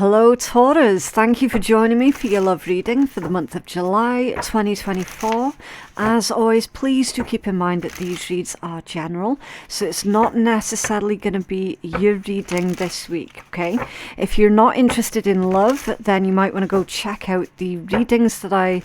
Hello Taurus, thank you for joining me for your love reading for the month of July 2024. As always, please do keep in mind that these reads are general, so it's not necessarily going to be your reading this week, okay? If you're not interested in love, then you might want to go check out the readings that I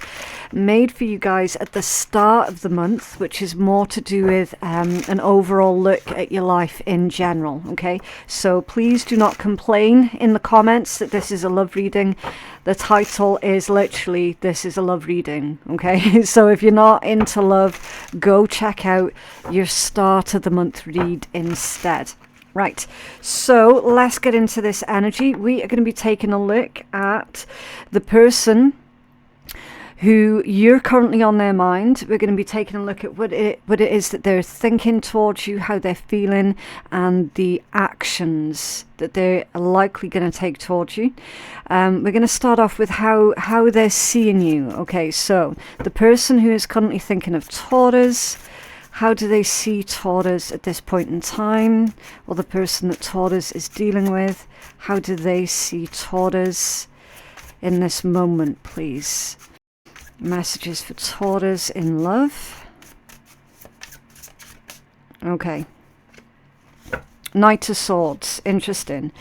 made for you guys at the start of the month, which is more to do with an overall look at your life in general, okay? So please do not complain in the comments that this is a love reading. The title is literally, this is a love reading, okay? So if you're not into love, go check out your start of the month read instead. Right, so let's get into this energy. We are going to be taking a look at the person who you're currently on their mind. We're going to be taking a look at what it is that they're thinking towards you, how they're feeling, and the actions that they're likely going to take towards you. We're going to start off with how they're seeing you. Okay, so the person who is currently thinking of Taurus, how do they see Taurus at this point in time? Or the person that Taurus is dealing with, how do they see Taurus in this moment, please? Messages for Taurus in love. Okay. Knight of Swords. Interesting.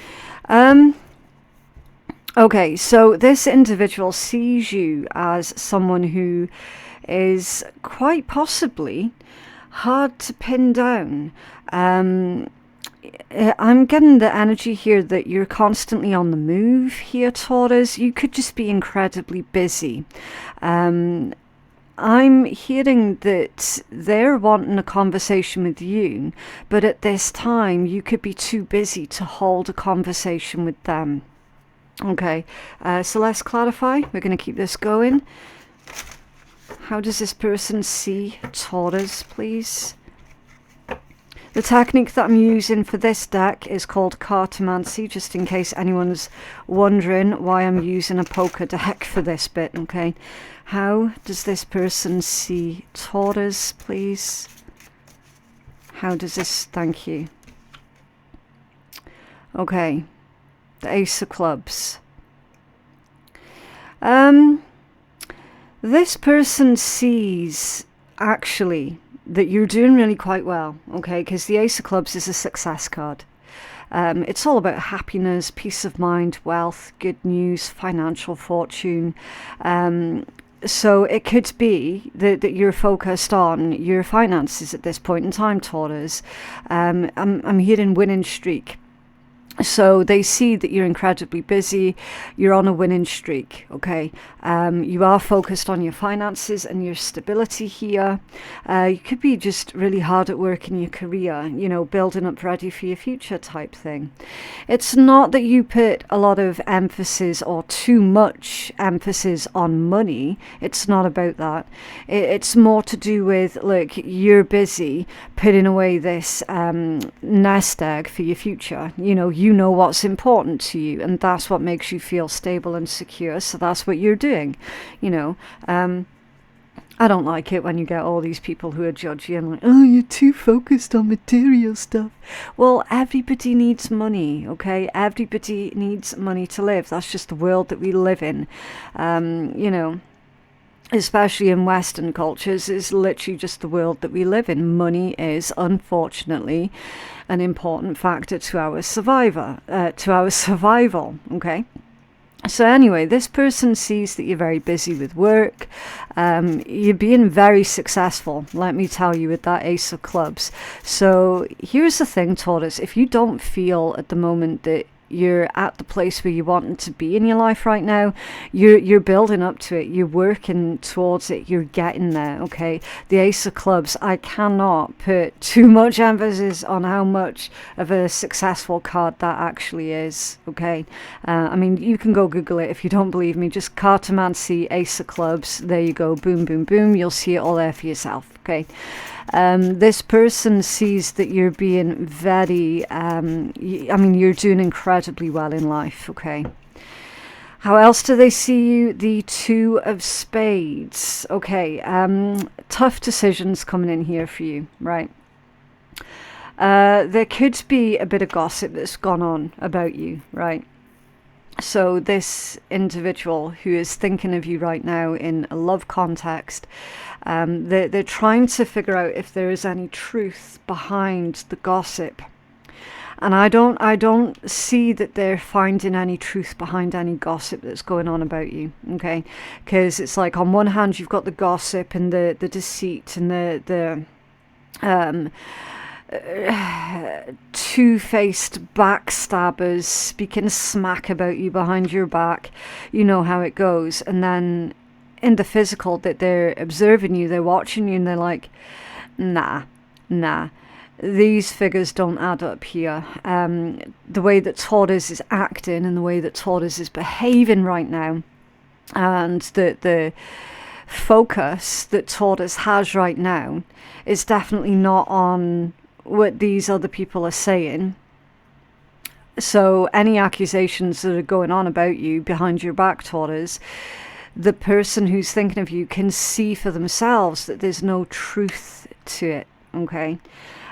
Okay, so this individual sees you as someone who is quite possibly hard to pin down. I'm getting the energy here that you're constantly on the move here, Taurus. You could just be incredibly busy. I'm hearing that they're wanting a conversation with you, but at this time you could be too busy to hold a conversation with them. Okay, so let's clarify. We're going to keep this going. How does this person see Taurus, please? The technique that I'm using for this deck is called cartomancy, just in case anyone's wondering why I'm using a poker deck for this bit, okay? How does this person see Taurus, please? How does this... Thank you. Okay. The Ace of Clubs. This person sees, actually, that you're doing really quite well, okay, because the Ace of Clubs is a success card. It's all about happiness, peace of mind, wealth, good news, financial fortune. So it could be that you're focused on your finances at this point in time, Taurus. I'm hearing winning streak. So they see that you're incredibly busy, you're on a winning streak, okay? You are focused on your finances and your stability here. You could be just really hard at work in your career, you know, building up ready for your future type thing. It's not that you put a lot of emphasis or too much emphasis on money. It's not about that. It's more to do with, look, you're busy putting away this nest egg for your future. You know what's important to you, and that's what makes you feel stable and secure, so that's what you're doing, I don't like it when you get all these people who are judgy and like, oh, you're too focused on material stuff. Well, everybody needs money, okay? Everybody needs money to live. That's just the world that we live in. Especially in Western cultures, it's literally just the world that we live in. Money is, unfortunately, an important factor to our survival, okay? So anyway, this person sees that you're very busy with work. You're being very successful, let me tell you, with that Ace of Clubs. So here's the thing, Taurus. If you don't feel at the moment that you're at the place where you want to be in your life right now, you're building up to it, you're working towards it, you're getting there, okay? The Ace of Clubs, I cannot put too much emphasis on how much of a successful card that actually is, okay? I mean, you can go Google it if you don't believe me. Just cartomancy, Ace of Clubs, there you go, boom, boom, boom, you'll see it all there for yourself, okay? This person sees that you're being very, you're doing incredibly well in life, okay? How else do they see you? The Two of Spades, okay? Tough decisions coming in here for you, right? There could be a bit of gossip that's gone on about you, right? So this individual who is thinking of you right now in a love context, they're trying to figure out if there is any truth behind the gossip. And I don't see that they're finding any truth behind any gossip that's going on about you, okay? Because it's like, on one hand, you've got the gossip and the deceit and the two-faced backstabbers speaking smack about you behind your back. You know how it goes. And then in the physical, that they're observing you, they're watching you, and they're like, nah, these figures don't add up here. The way that Taurus is acting and the way that Taurus is behaving right now, and the focus that Taurus has right now is definitely not on what these other people are saying. So any accusations that are going on about you behind your back, Taurus, the person who's thinking of you can see for themselves that there's no truth to it, okay?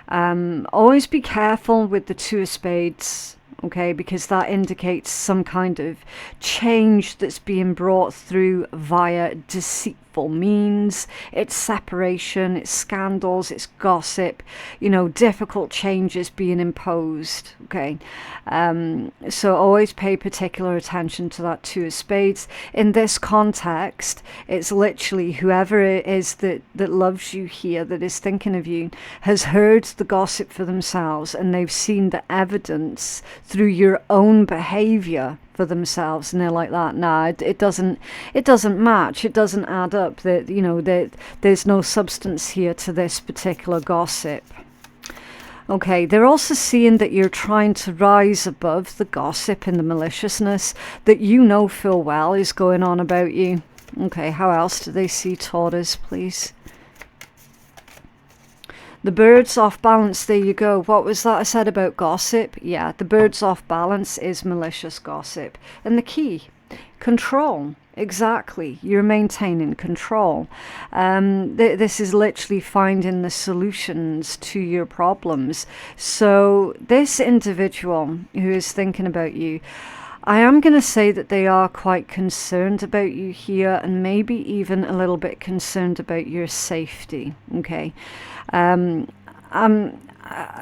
Always be careful with the Two of Spades, okay, because that indicates some kind of change that's being brought through via deceitful means. It's separation, it's scandals, it's gossip, you know, difficult changes being imposed, okay. So always pay particular attention to that Two of Spades. In this context, it's literally whoever it is that loves you here, that is thinking of you, has heard the gossip for themselves, and they've seen the evidence through your own behavior for themselves, and they're like, that nah, it doesn't match, it doesn't add up, that, you know, that there's no substance here to this particular gossip. Okay, they're also seeing that you're trying to rise above the gossip and the maliciousness that you know full well is going on about you. Okay, how else do they see Taurus, please? The bird's off balance, there you go. What was that I said about gossip? Yeah, the bird's off balance is malicious gossip. And the key, control. Exactly, you're maintaining control. This is literally finding the solutions to your problems. So this individual who is thinking about you, I am going to say that they are quite concerned about you here, and maybe even a little bit concerned about your safety, okay?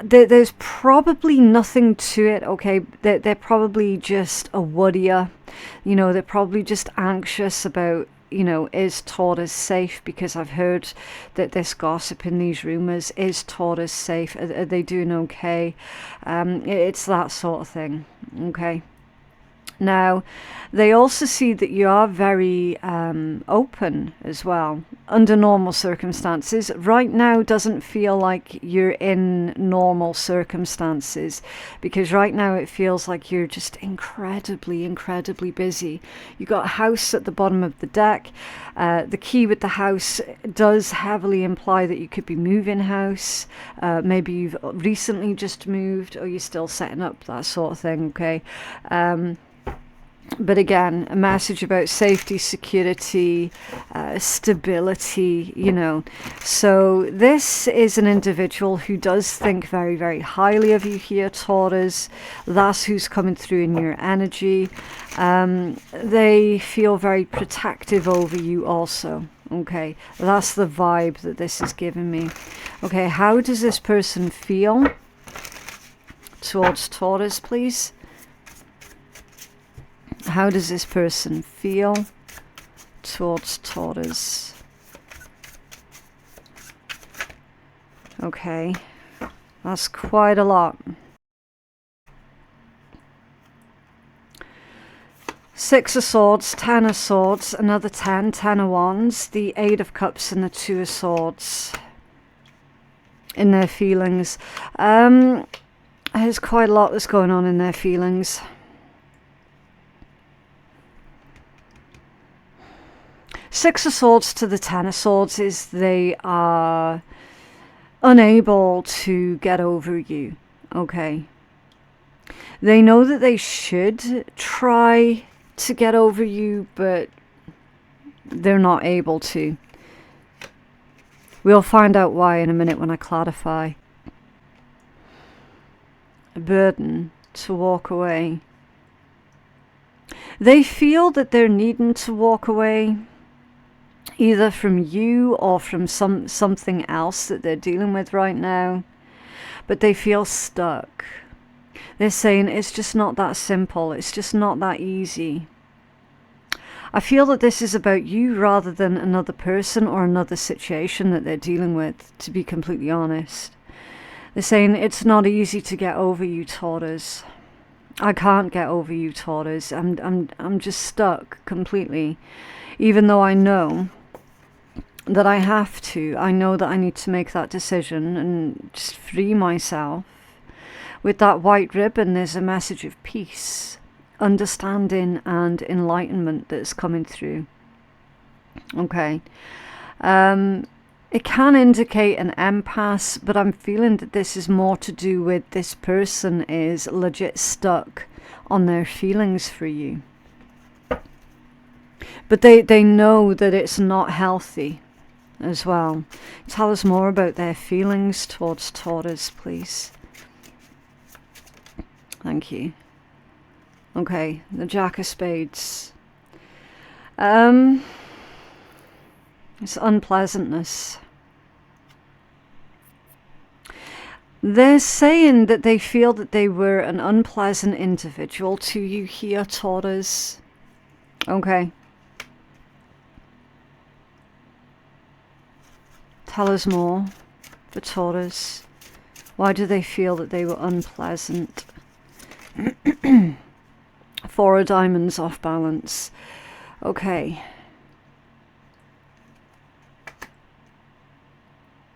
There's probably nothing to it, okay? They're probably just a worrier, you know, they're probably just anxious about, you know, is Taurus safe? Because I've heard that this gossip and these rumours, is Taurus safe? Are they doing okay? It's that sort of thing, okay? Now, they also see that you are very open as well under normal circumstances. Right now doesn't feel like you're in normal circumstances, because right now it feels like you're just incredibly busy. You've got a house at the bottom of the deck. The key with the house does heavily imply that you could be moving house. Maybe you've recently just moved, or you're still setting up, that sort of thing, okay? But again, a message about safety, security, stability, you know. So this is an individual who does think very highly of you here, Taurus. That's who's coming through in your energy. They feel very protective over you also. Okay, that's the vibe that this is giving me. Okay, how does this person feel towards Taurus, please? How does this person feel towards Taurus? Okay, that's quite a lot. Six of Swords, 10 of Swords, another 10 of Wands, the 8 of Cups and the 2 of Swords in their feelings. There's quite a lot that's going on in their feelings. Six of Swords to the 10 of Swords is they are unable to get over you, okay? They know that they should try to get over you, but they're not able to. We'll find out why in a minute when I clarify. A burden to walk away. They feel that they're needing to walk away, either from you or from something else that they're dealing with right now, but they feel stuck. They're saying it's just not that simple, it's just not that easy. I feel that this is about you rather than another person or another situation that they're dealing with, to be completely honest. They're saying it's not easy to get over you, Taurus. I can't get over you, Taurus. I'm just stuck completely. Even though I know that I have to. I know that I need to make that decision and just free myself. With that white ribbon, there's a message of peace, understanding and enlightenment that's coming through. Okay. It can indicate an impasse, but I'm feeling that this is more to do with this person is legit stuck on their feelings for you. But they know that it's not healthy as well. Tell us more about their feelings towards Taurus, please. Thank you. Okay, the Jack of Spades. It's unpleasantness. They're saying that they feel that they were an unpleasant individual to you here, Taurus. Okay. Tell us more for Taurus. Why do they feel that they were unpleasant? Four of Diamonds off balance. Okay.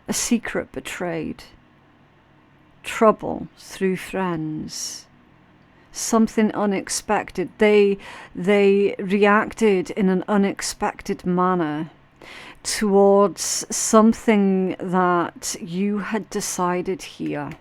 A secret betrayed. Trouble through friends. Something unexpected. They reacted in an unexpected manner towards something that you had decided here.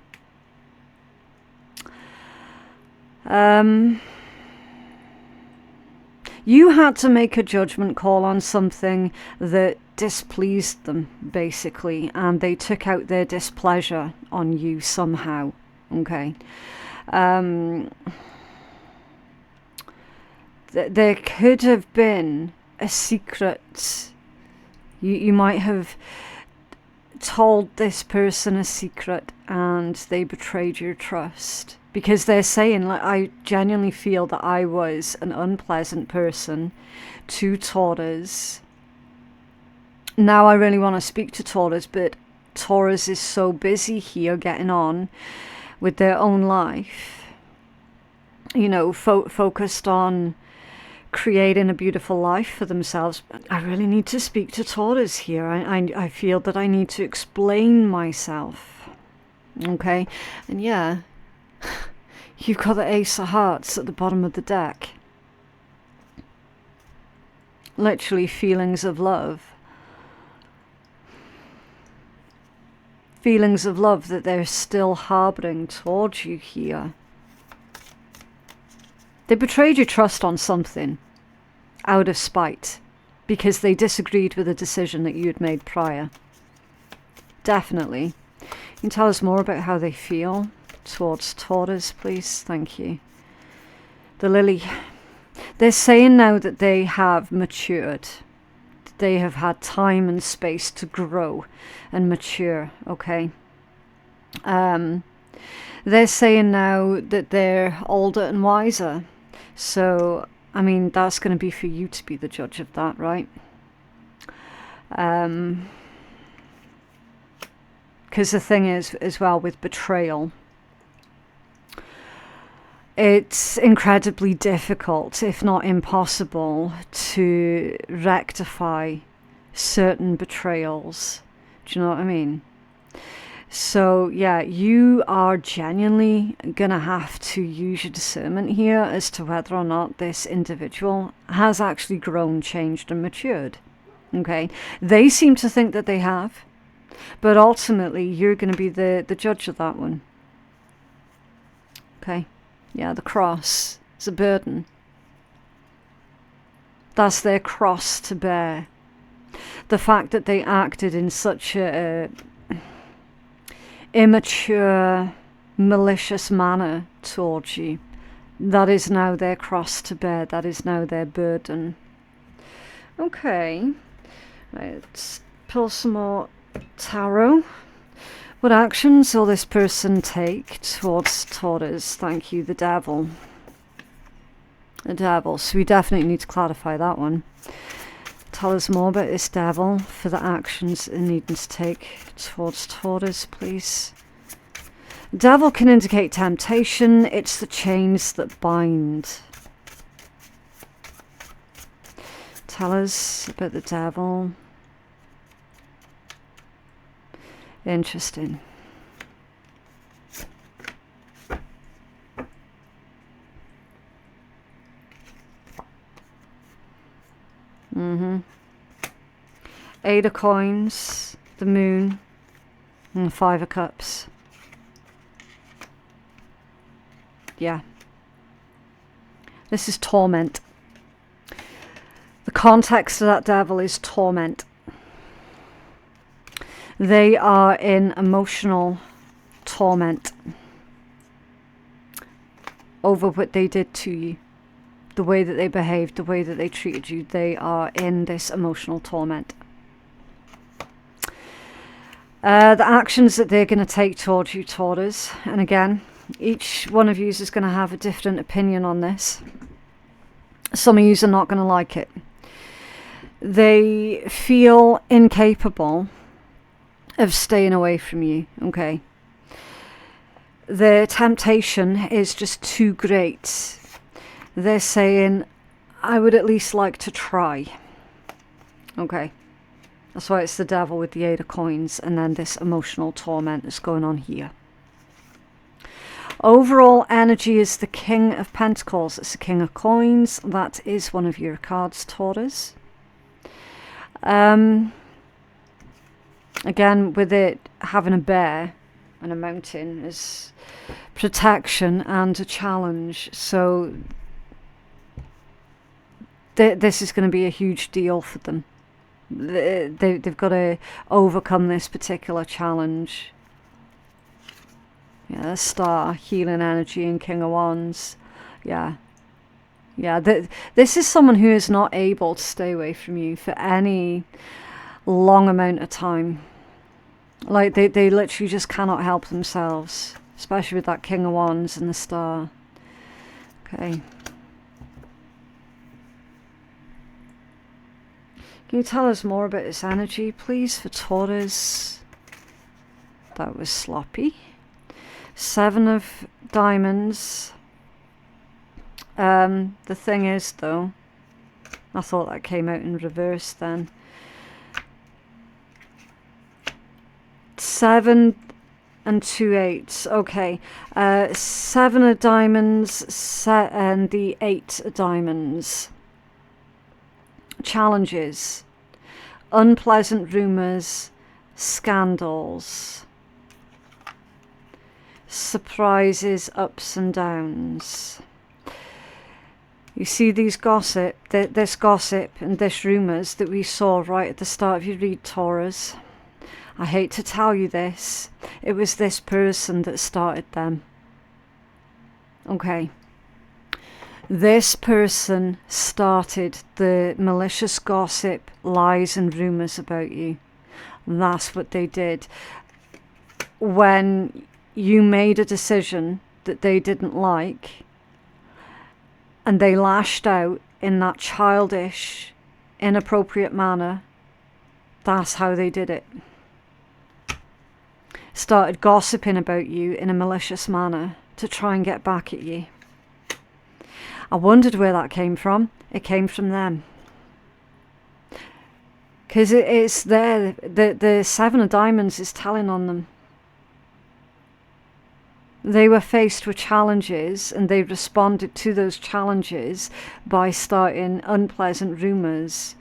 You had to make a judgment call on something that displeased them, basically, and they took out their displeasure on you somehow. Okay. There could have been a secret. You might have told this person a secret and they betrayed your trust. Because they're saying, like, I genuinely feel that I was an unpleasant person to Taurus. Now I really want to speak to Taurus, but Taurus is so busy here getting on with their own life. You know, focused on creating a beautiful life for themselves. I really need to speak to Taurus here. I feel that I need to explain myself. Okay? And yeah, you've got the Ace of Hearts at the bottom of the deck. Literally feelings of love. Feelings of love that they're still harboring towards you here. They betrayed your trust on something out of spite because they disagreed with a decision that you had made prior. Definitely. You can tell us more about how they feel towards Taurus, please. Thank you. The Lily. They're saying now that they have matured. They have had time and space to grow and mature, okay? They're saying now that they're older and wiser. So, I mean, that's going to be for you to be the judge of that, right? Because the thing is, as well, with betrayal, it's incredibly difficult, if not impossible, to rectify certain betrayals. Do you know what I mean? So, yeah, you are genuinely going to have to use your discernment here as to whether or not this individual has actually grown, changed, and matured. Okay? They seem to think that they have, but ultimately you're going to be the judge of that one. Okay? Yeah, the cross is a burden. That's their cross to bear. The fact that they acted in such a immature, malicious manner towards you That is now their cross to bear. That is now their burden. Okay. Let's pull some more tarot. What actions will this person take towards Taurus? Thank you, the Devil. The Devil. So we definitely need to clarify that one. Tell us more about this Devil for the actions it needs to take towards Taurus, please. Devil can indicate temptation. It's the chains that bind. Tell us about the Devil. Interesting. Eight of Coins, the Moon, and Five of Cups. Yeah. This is torment. The context of that Devil is torment. They are in emotional torment over what they did to you. The way that they behaved, the way that they treated you. They are in this emotional torment. The actions that they're going to take towards you, Taurus. And again, each one of you is going to have a different opinion on this. Some of you are not going to like it. They feel incapable of staying away from you, okay? The temptation is just too great. They're saying, I would at least like to try. Okay. That's why it's the Devil with the Eight of Coins and then this emotional torment that's going on here. Overall energy is the King of Pentacles. It's the King of Coins. That is one of your cards, Taurus. Again, with it having a bear and a mountain is protection and a challenge. So this is going to be a huge deal for them. They've got to overcome this particular challenge. Yeah, the Star, healing energy, and King of Wands. Yeah. Yeah, this is someone who is not able to stay away from you for any long amount of time. Like, they literally just cannot help themselves. Especially with that King of Wands and the Star. Okay. Can you tell us more about this energy, please, for Taurus? That was sloppy. Seven of Diamonds. The thing is, though, I thought that came out in reverse then. 7 and 2 8s. Okay. 7 of Diamonds and the 8 of Diamonds. Challenges, unpleasant rumours, scandals, surprises, ups and downs. You see these gossip, this gossip and this rumours that we saw right at the start of your read, Taurus. I hate to tell you this, it was this person that started them. Okay. This person started the malicious gossip, lies and rumours about you. That's what they did. When you made a decision that they didn't like, and they lashed out in that childish, inappropriate manner, that's how they did it. Started gossiping about you in a malicious manner to try and get back at you. I wondered where that came from. It came from them. Because it's there. The 7 of Diamonds is telling on them. They were faced with challenges and they responded to those challenges by starting unpleasant rumours,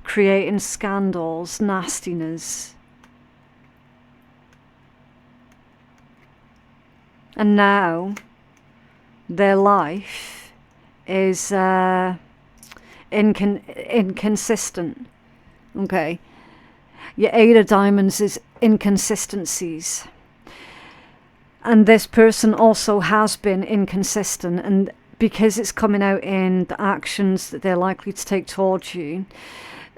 creating scandals, nastiness. And now their life is inconsistent. Okay. Your 8 of Diamonds is inconsistencies. And this person also has been inconsistent, and because it's coming out in the actions that they're likely to take towards you,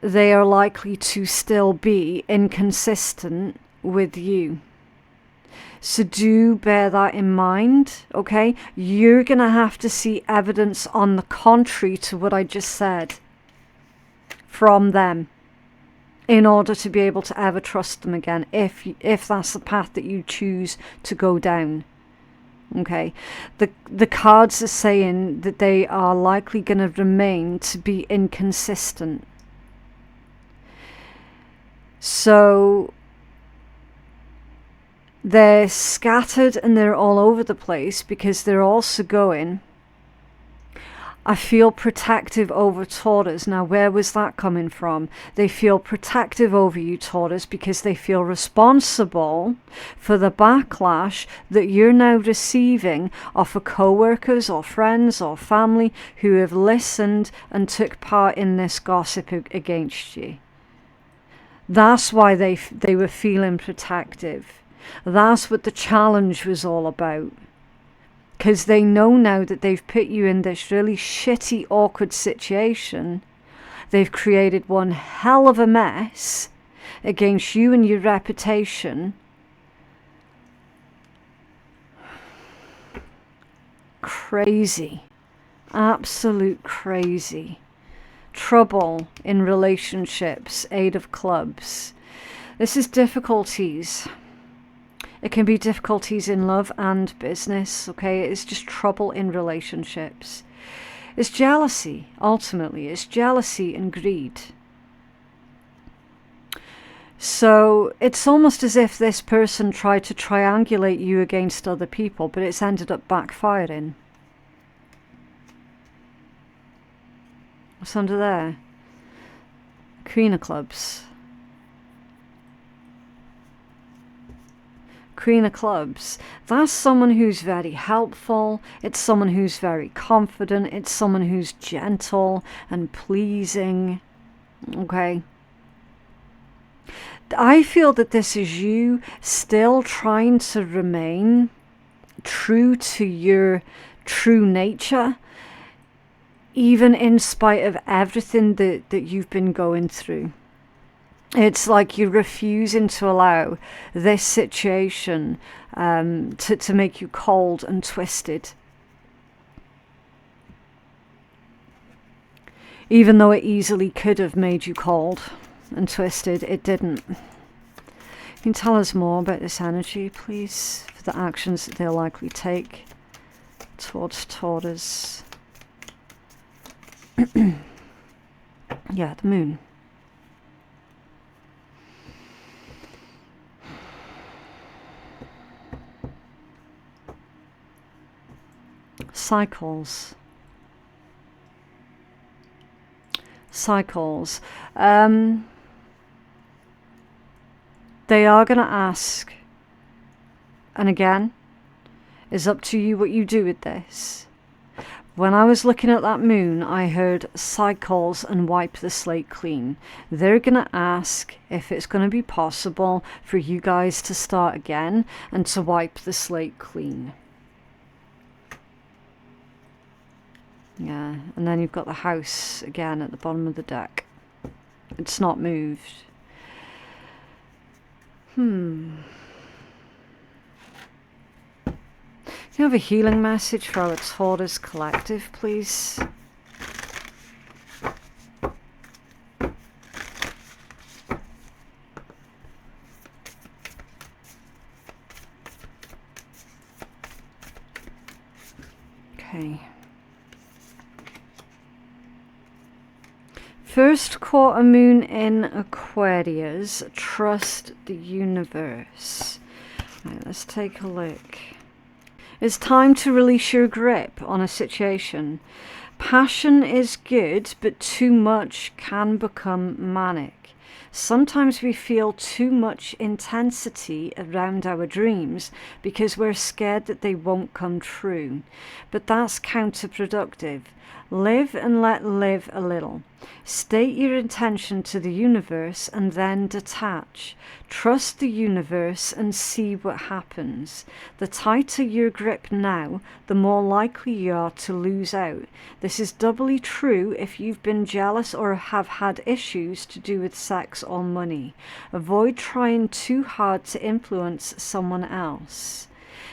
they are likely to still be inconsistent with you. So do bear that in mind, okay? You're going to have to see evidence on the contrary to what I just said from them in order to be able to ever trust them again, if that's the path that you choose to go down. Okay, the cards are saying that they are likely going to remain to be inconsistent. So they're scattered and they're all over the place because they're also going, I feel protective over Taurus. Now, where was that coming from? They feel protective over you, Taurus, because they feel responsible for the backlash that you're now receiving off of co-workers or friends or family who have listened and took part in this gossip against you. That's why they were feeling protective. That's what the challenge was all about. Because they know now that they've put you in this really shitty, awkward situation. They've created one hell of a mess against you and your reputation. Crazy. Absolute crazy. Trouble in relationships. Eight of Clubs. This is difficulties. It can be difficulties in love and business, okay? It's just trouble in relationships. It's jealousy, ultimately. It's jealousy and greed. So it's almost as if this person tried to triangulate you against other people, but it's ended up backfiring. What's under there? Queen of Clubs. Queen of Clubs, that's someone who's very helpful, it's someone who's very confident, it's someone who's gentle and pleasing, okay? I feel that this is you still trying to remain true to your true nature, even in spite of everything that you've been going through. It's like you're refusing to allow this situation to make you cold and twisted. Even though it easily could have made you cold and twisted, it didn't. Can you tell us more about this energy, please, for the actions that they'll likely take towards Taurus? Yeah, the moon. Cycles. They are going to ask, and again, it's up to you what you do with this. When I was looking at that moon, I heard cycles and wipe the slate clean. They're going to ask if it's going to be possible for you guys to start again and to wipe the slate clean. Yeah, and then you've got the house again at the bottom of the deck. It's not moved. Can you have a healing message for our Taurus collective, please? Okay. First quarter moon in Aquarius. Trust the universe. Right, let's take a look. It's time to release your grip on a situation. Passion is good, but too much can become manic. Sometimes we feel too much intensity around our dreams because we're scared that they won't come true. But that's counterproductive. Live and let live a little. State your intention to the universe and then detach. Trust the universe and see what happens. The tighter your grip now, the more likely you are to lose out. This is doubly true if you've been jealous or have had issues to do with sex or money. Avoid trying too hard to influence someone else.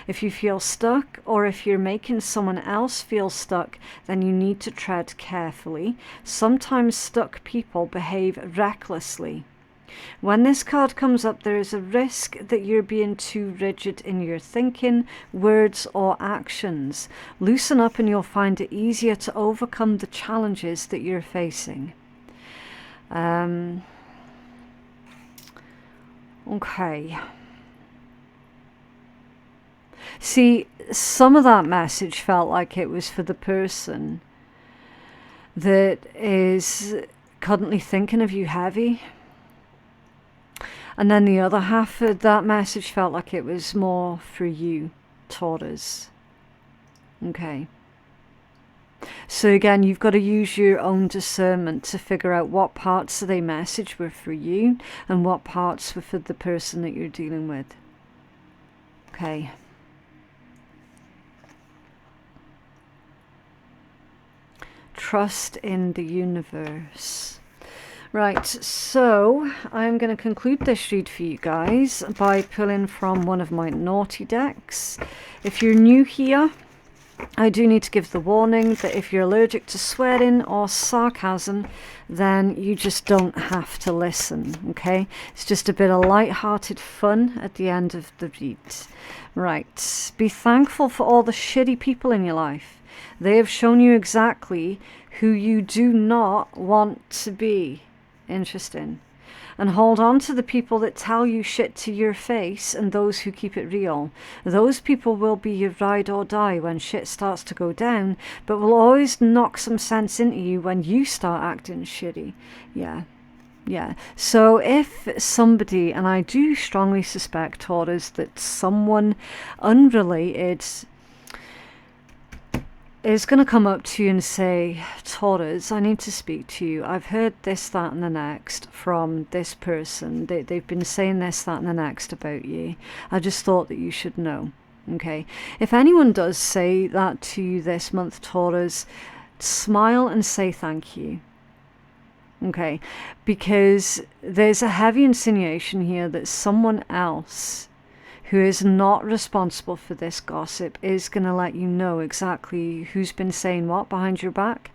If you feel stuck, or if you're making someone else feel stuck, then you need to tread carefully. Sometimes stuck people behave recklessly. When this card comes up, there is a risk that you're being too rigid in your thinking, words, or actions. Loosen up and you'll find it easier to overcome the challenges that you're facing. Okay. See, some of that message felt like it was for the person that is currently thinking of you heavy. And then the other half of that message felt like it was more for you, Taurus. Okay. So again, you've got to use your own discernment to figure out what parts of the message were for you and what parts were for the person that you're dealing with. Okay. Trust in the universe. Right, so I'm going to conclude this read for you guys by pulling from one of my naughty decks. If you're new here, I do need to give the warning that if you're allergic to swearing or sarcasm, then you just don't have to listen, okay? It's just a bit of light-hearted fun at the end of the read. Right, be thankful for all the shitty people in your life. They have shown you exactly who you do not want to be. Interesting. And hold on to the people that tell you shit to your face and those who keep it real. Those people will be your ride or die when shit starts to go down, but will always knock some sense into you when you start acting shitty. Yeah. So if somebody, and I do strongly suspect, Taurus, that someone unrelated is going to come up to you and say, Taurus, I need to speak to you. I've heard this, that, and the next from this person. They've been saying this, that, and the next about you. I just thought that you should know. Okay. If anyone does say that to you this month, Taurus, smile and say thank you. Okay. Because there's a heavy insinuation here that someone else who is not responsible for this gossip is going to let you know exactly who's been saying what behind your back.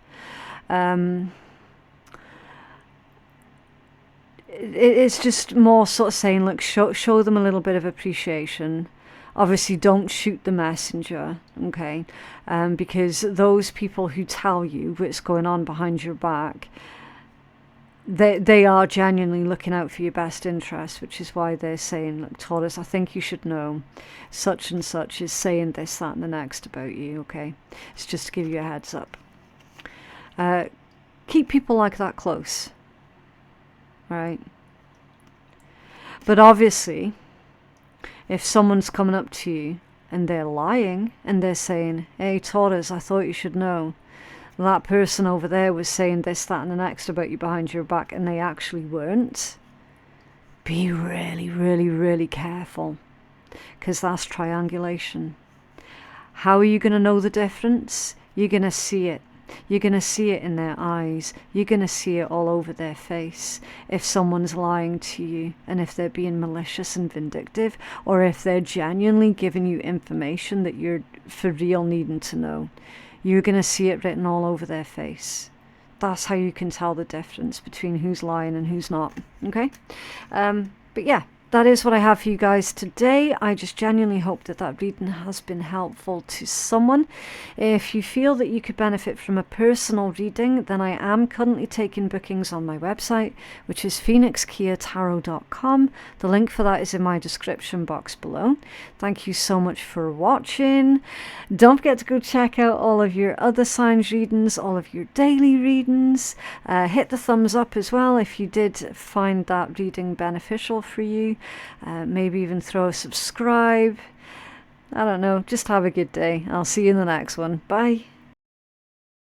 It's just more sort of saying, look, show them a little bit of appreciation. Obviously, don't shoot the messenger, okay? Because those people who tell you what's going on behind your back, they are genuinely looking out for your best interest, which is why they're saying, look, Taurus, I think you should know such and such is saying this, that, and the next about you, okay? It's just to give you a heads up. Keep people like that close, right? But obviously, if someone's coming up to you and they're lying and they're saying, hey, Taurus, I thought you should know that person over there was saying this, that, and the next about you behind your back, and they actually weren't, be really, really, really careful, because that's triangulation. How are you going to know the difference? You're going to see it. You're going to see it in their eyes. You're going to see it all over their face. If someone's lying to you, and if they're being malicious and vindictive, or if they're genuinely giving you information that you're for real needing to know, you're going to see it written all over their face. That's how you can tell the difference between who's lying and who's not. Okay? But yeah, that is what I have for you guys today. I just genuinely hope that that reading has been helpful to someone. If you feel that you could benefit from a personal reading, then I am currently taking bookings on my website, which is phoenixkeiatarot.com. The link for that is in my description box below. Thank you so much for watching. Don't forget to go check out all of your other signs readings, all of your daily readings. Hit the thumbs up as well if you did find that reading beneficial for you. Maybe even throw a subscribe. I don't know. Just have a good day. I'll see you in the next one. Bye.